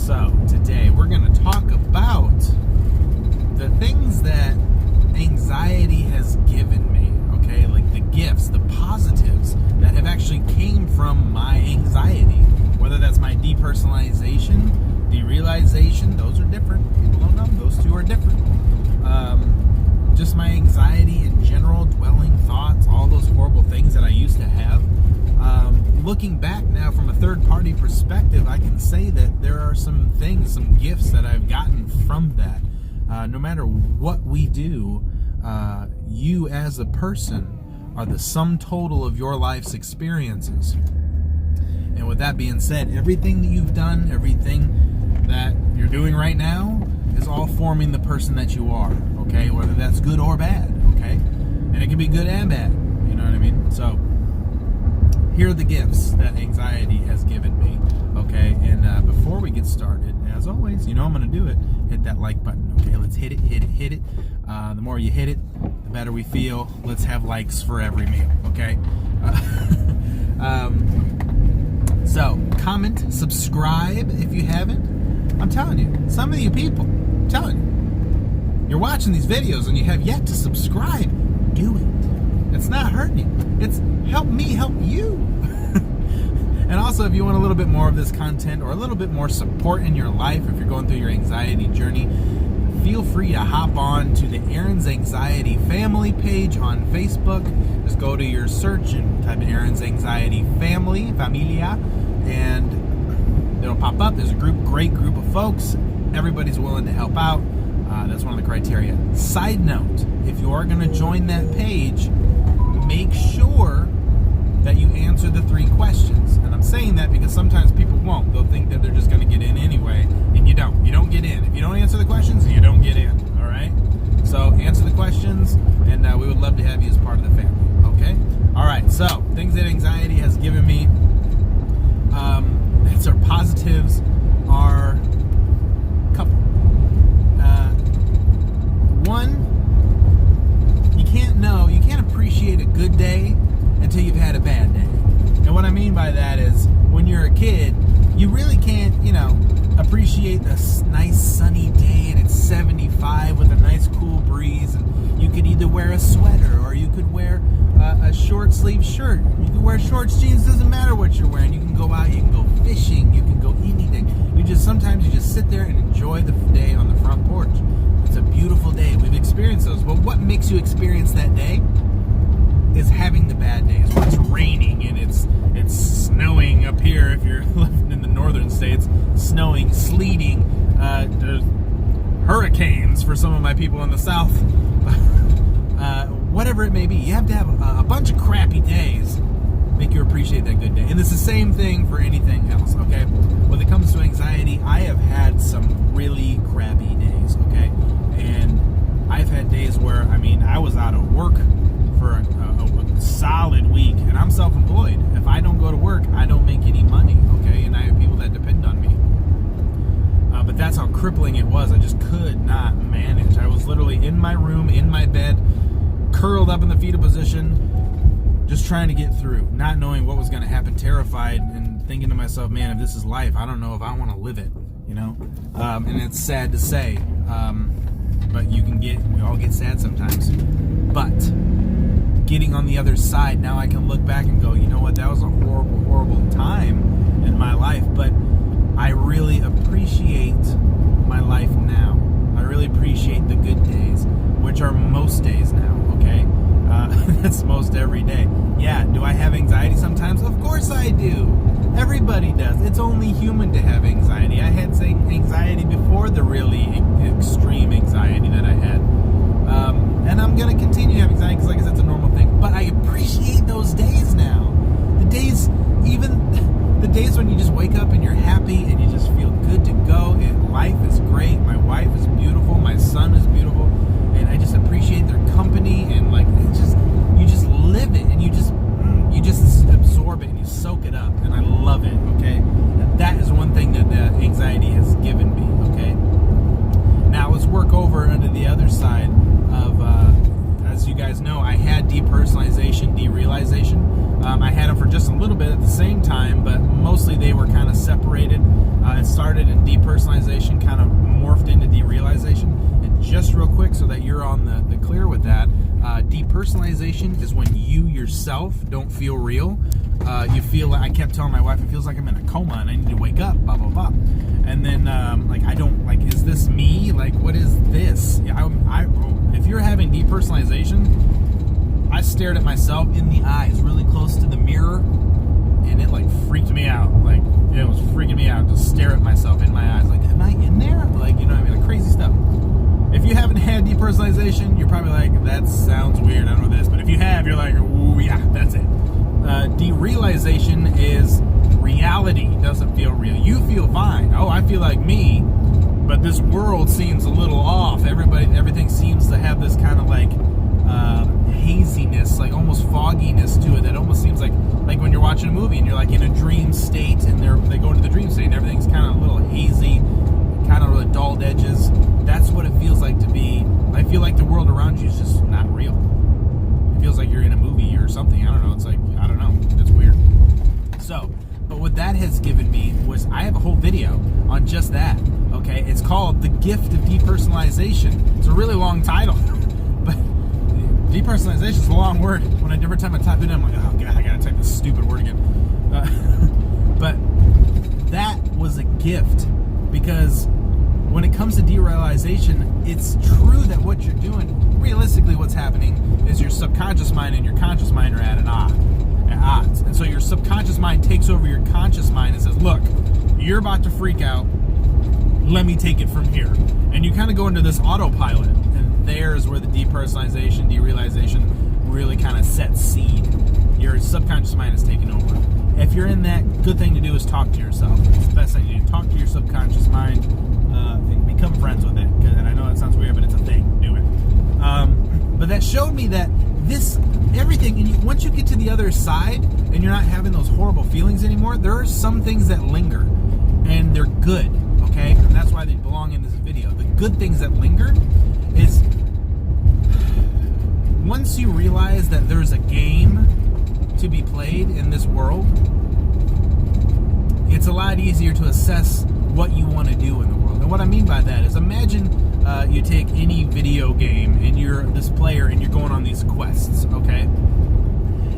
So, today we're going to talk about the things that anxiety has given me, okay? Like the gifts, the positives that have actually came from my anxiety. Whether that's my depersonalization, derealization, those are different. People don't know, those two are different. Just my anxiety in general, dwelling thoughts, all those horrible things that I used to have. Looking back now from a third-party perspective, I can say that there are some things, some gifts that I've gotten from that. No matter what we do, you as a person are the sum total of your life's experiences. And with that being said, everything that you've done, everything that you're doing right now is all forming the person that you are, okay? Whether that's good or bad, okay? And it can be good and bad, you know what I mean? So, here are the gifts that anxiety has given me, okay? And before we get started, as always, you know I'm going to do it, hit that like button, okay? Let's hit it. The more you hit it, the better we feel. Let's have likes for every meal, okay? So, comment, subscribe if you haven't. I'm telling you, some of you people, I'm telling you, you're watching these videos and you have yet to subscribe. Do it. It's not hurting you. It's help me help you. And also, if you want a little bit more of this content or a little bit more support in your life, if you're going through your anxiety journey, feel free to hop on to the Aaron's Anxiety Family page on Facebook. Just go to your search and type in Aaron's Anxiety Familia, and it'll pop up. There's a great group of folks. Everybody's willing to help out. That's one of the criteria. Side note, if you are going to join that page, make sure that you answer the 3 questions. And I'm saying that because sometimes people won't. They'll think that they're just going to get in anyway, and you don't. You don't get in. If you don't answer the questions, you don't get in, all right? So answer the questions, and we would love to have you as part of the family, okay? All right, so things that anxiety has given me, that's our positives, are a couple. One, you can't appreciate a good day until you've had a bad day. And what I mean by that is, when you're a kid, you really can't, appreciate this nice sunny day and it's 75 with a nice cool breeze, and you could either wear a sweater or you could wear a short sleeve shirt. You can wear short jeans, doesn't matter what you're wearing. You can go out, you can go fishing, you can go anything. Sometimes you just sit there and enjoy the day on the front porch. It's a beautiful day. We've experienced those. But what makes you experience that day is having the bad days, where it's raining and it's snowing up here if you're living in the northern states, snowing, sleeting, there's hurricanes for some of my people in the south. Whatever it may be, you have to have a bunch of crappy days make you appreciate that good day. And it's the same thing for anything else, okay? When it comes to anxiety, I have had some really crappy days, okay? And I've had days where, I was out of work for a solid week, and I'm self-employed. If I don't go to work, I don't make any money, okay? And I have people that depend on me. But that's how crippling it was. I just could not manage. I was literally in my room, in my bed, curled up in the fetal position, just trying to get through, not knowing what was going to happen, terrified, and thinking to myself, man, if this is life, I don't know if I want to live it, And it's sad to say, but we all get sad sometimes. But getting on the other side, now I can look back and go, you know what, that was a horrible, horrible time in my life, but I really appreciate my life now. I really appreciate the good days, which are most days now, okay? That's most every day. Yeah, do I have anxiety sometimes? Of course I do. Everybody does. It's only human to have anxiety. I had anxiety before the really extreme anxiety that I had. And I'm going to continue having anxiety because, like I said, it's a normal thing. But I appreciate those days now. The days, even the days when you just wake up and you're happy and you just feel good to go. And life is great. My wife is beautiful. My son is beautiful. And I just appreciate their company, and you just live it, and you just absorb it and you soak it up, and I love it, okay? And that is one thing that the anxiety has given me, okay? Now let's work over into the other side of, as you guys guys know, I had depersonalization, derealization. I had them for just a little bit at the same time, but mostly they were kind of separated. It started in depersonalization, kind of morphed into derealization. And just real quick, so that you're on the clear with that, depersonalization is when you yourself don't feel real. You feel like, I kept telling my wife, it feels like I'm in a coma and I need to wake up, blah, blah, blah. And then, I don't, is this me? What is this? If you're having depersonalization, I stared at myself in the eyes really close to the mirror, and it, freaked me out. It was freaking me out to stare at myself in my eyes. Am I in there? Crazy stuff. If you haven't had depersonalization, you're probably like, that sounds weird, I don't know this. But if you have, you're like, ooh, yeah, that's it. Derealization is reality doesn't feel real. You feel fine. Oh, I feel like me, but this world seems a little off. Everything seems to have this kind of haziness, almost fogginess to it. That almost seems like when you're watching a movie and you're in a dream state, and they go into the dream state and everything's kind of a little hazy, kind of really dulled edges. That's what it feels like to be. I feel like the world around you is just not real. It feels like you're in a movie or something. I don't know. It's I don't know. It's weird. So, but what that has given me was, I have a whole video on just that. Okay, it's called The Gift of Depersonalization. It's a really long title, but depersonalization is a long word. Every time I type it in, I'm like, oh god, I gotta type this stupid word again. But that was a gift, because when it comes to derealization, it's true that what you're doing, realistically what's happening is your subconscious mind and your conscious mind are at odds. And so your subconscious mind takes over your conscious mind and says, look, you're about to freak out, let me take it from here. And you kind of go into this autopilot, and there's where the depersonalization, derealization really kind of sets seed. Your subconscious mind is taking over. If you're in that, good thing to do is talk to yourself. It's the best thing to do. Talk to your subconscious mind, and become friends with it. And I know that sounds weird, but it's a thing. Do it. But that showed me that everything, and once you get to the other side and you're not having those horrible feelings anymore, there are some things that linger, and they're good, okay? And that's why they belong in this video. The good things that linger is, once you realize that there's a game to be played in this world, it's a lot easier to assess what you want to do in the world. And what I mean by that is, imagine you take any video game and you're this player and you're going on these quests, okay?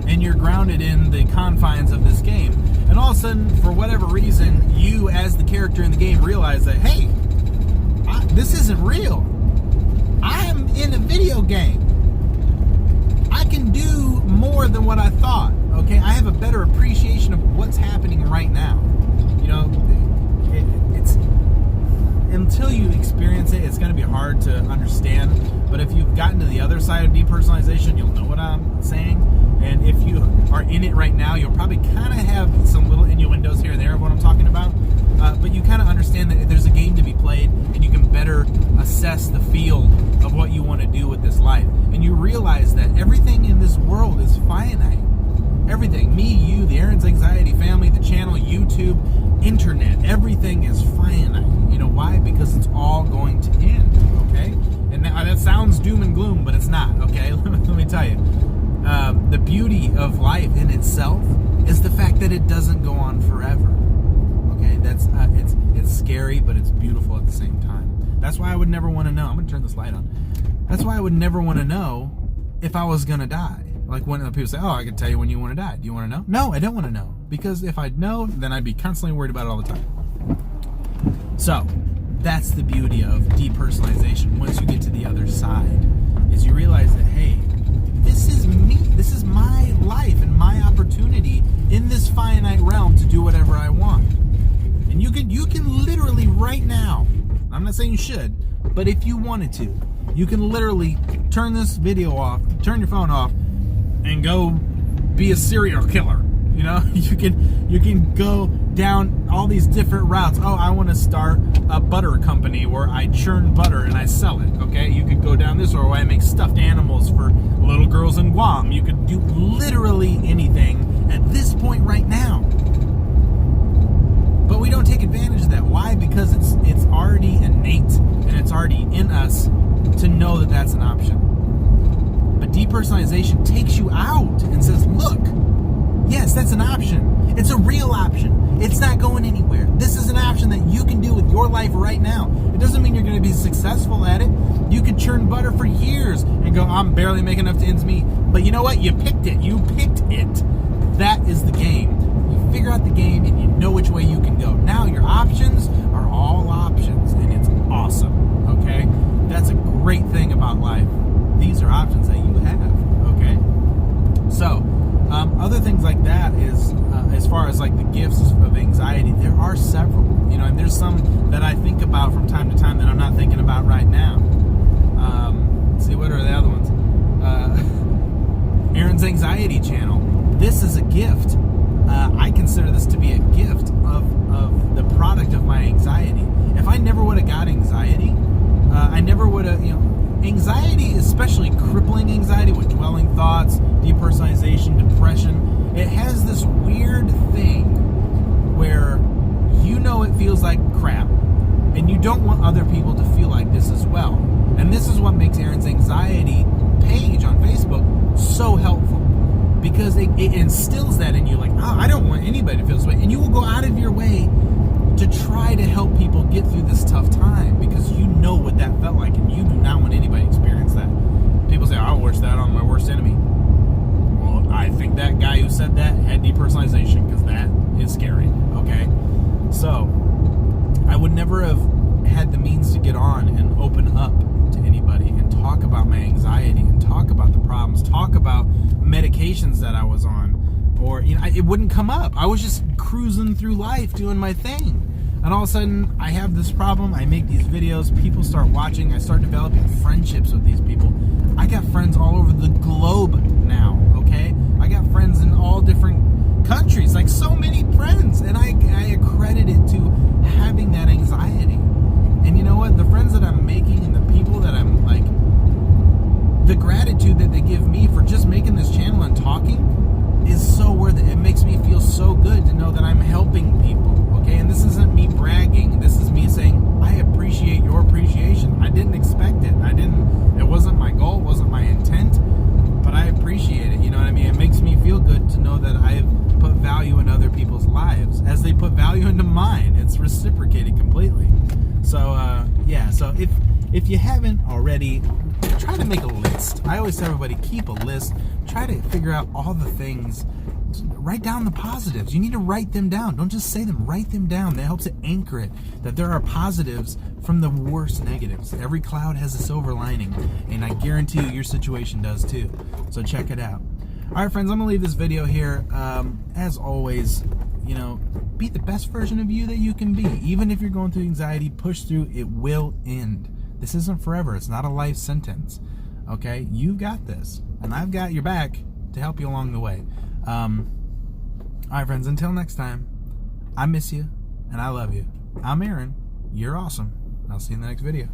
And you're grounded in the confines of this game. And all of a sudden, for whatever reason, you as the character in the game realize that, hey, this isn't real. I am in a video game. I can do more than what I thought, okay? I have a better appreciation of what's happening right now. It's until you experience it, it's going to be hard to understand. But if you've gotten to the other side of depersonalization, you'll know what I'm saying. And if you are in it right now, you'll probably kind of have some little innuendos here and there of what I'm talking about. But you kind of understand that there's a game to be played, and you can better assess the field of what you want to do with this life. And you realize that everything in this world is finite. Everything. Me, you, the Aaron's Anxiety family, the channel, YouTube, internet. Everything is finite. You know why? Because it's all going to end, okay? And that sounds doom and gloom, but it's not, okay? Let me tell you. The beauty of life in itself is the fact that it doesn't go on forever. Okay, that's it's scary, but it's beautiful at the same time. That's why I would never want to know. I'm gonna turn this light on. That's why I would never want to know if I was gonna die. Like when people say, "Oh, I can tell you when you want to die." Do you want to know? No, I don't want to know, because if I'd know, then I'd be constantly worried about it all the time. So that's the beauty of depersonalization. Once you get to the other side, is you realize that, hey, this is me. This is my life and my opportunity in this finite realm to do whatever I want. And you can literally right now, I'm not saying you should, but if you wanted to, you can literally turn this video off, turn your phone off, and go be a serial killer. You know, you can go down all these different routes. Oh, I want to start a butter company where I churn butter and I sell it. Okay, you could go down this, or I make stuffed animals for little girls in Guam. You could do literally anything at this point right now. But we don't take advantage of that. Why? Because it's already innate and it's already in us to know that that's an option. But Depersonalization takes you out and says, look, yes, that's an option. It's a real option. It's not going anywhere. This is an option that you can do with your life right now. It doesn't mean you're going to be successful at it. You could churn butter for years and go, I'm barely making enough to ends meet. But you know what? You picked it. You picked it. That is the game. You figure out the game and you know which way you can go. Now your options are all options, and it's awesome. Okay? That's a great thing about life. These are options that you have. Okay? So, other things like that is, as far as like the gifts of anxiety, there are several, and there's some that I think about from time to time that I'm not thinking about right now. Let's see, what are the other ones? Aaron's Anxiety Channel. This is a gift. I consider this to be a gift of the product of my anxiety. If I never would have got anxiety, I never would have, anxiety, especially crippling anxiety with dwelling thoughts, depersonalization, depression, it has this weird thing where it feels like crap, and you don't want other people to feel like this as well. And this is what makes Aaron's Anxiety page on Facebook so helpful, because it instills that in you, like, oh, I don't want anybody to feel this way, and you will go out of your way to try to help people get through this tough time, because you know what that felt like, and you do not want anybody to experience that. People say, I'll wish that on my worst enemy. Well, I think that guy who said that had depersonalization, because that is scary, okay? So, I would never have had the means to get on and open up to anybody and talk about my anxiety and talk about the problems, talk about medications that I was on, or it wouldn't come up. I was just cruising through life doing my thing, and all of a sudden I have this problem. I make these videos, people start watching, I start developing friendships with these people. I got friends all over the globe now, okay? I got friends in all different countries, like so many friends, and I accredit it to having that anxiety. And you know what? The friends that I'm making and the people that I'm like, the gratitude that they give me for just making this channel and talking is so worth it. It makes me feel so good to know that I'm helping people, okay? And this isn't me bragging. This is me saying, I appreciate your appreciation. I didn't expect it. It wasn't my goal, it wasn't my intent, but I appreciate it, you know what I mean? It makes me feel good to know that I've put value in other people's lives as they put value into mine. It's reciprocated completely. So, so if you haven't already, try to make a list. I always tell everybody, keep a list. Try to figure out all the things. Write down the positives. You need to write them down. Don't just say them. Write them down. That helps to anchor it, that there are positives from the worst negatives. Every cloud has a silver lining, and I guarantee you your situation does too. So check it out. All right, friends, I'm going to leave this video here. As always, be the best version of you that you can be. Even if you're going through anxiety, push through. It will end. This isn't forever. It's not a life sentence. Okay? You've got this. And I've got your back to help you along the way. All right, friends, until next time, I miss you and I love you. I'm Aaron. You're awesome. I'll see you in the next video.